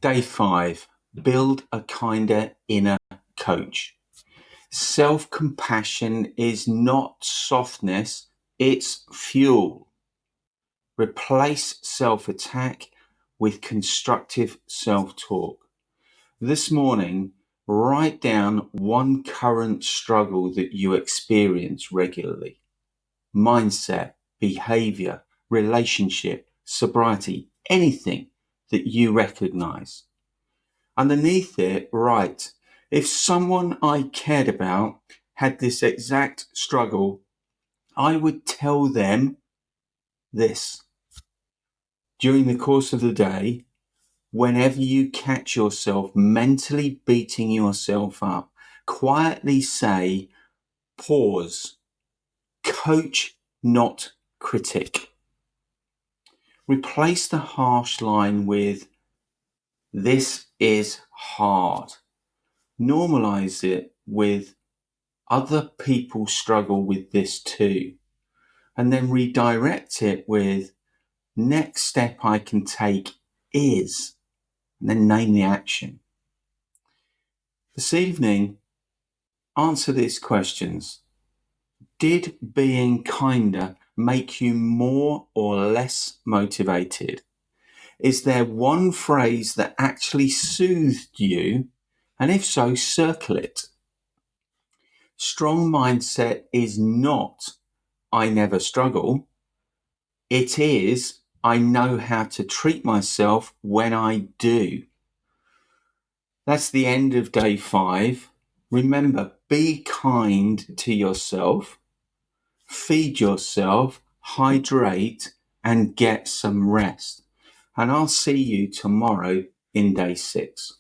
Day 5, build a kinder inner coach. Self-compassion is not softness, it's fuel. Replace self-attack with constructive self-talk. This morning, write down one current struggle that you experience regularly. Mindset, behavior, relationship, sobriety, anything that you recognize. Underneath it, write, if someone I cared about had this exact struggle, I would tell them this. During the course of the day, whenever you catch yourself mentally beating yourself up, quietly say, pause, coach, not critic. Replace the harsh line with, this is hard. Normalize it with, other people struggle with this too. And then redirect it with, next step I can take is, and then name the action. This evening, answer these questions. Did being kinder make you more or less motivated? Is there one phrase that actually soothed you? And if so, circle it. Strong mindset is not, I never struggle. It is, I know how to treat myself when I do. That's the end of day 5. Remember, be kind to yourself, feed yourself, hydrate, and get some rest. And I'll see you tomorrow in day 6.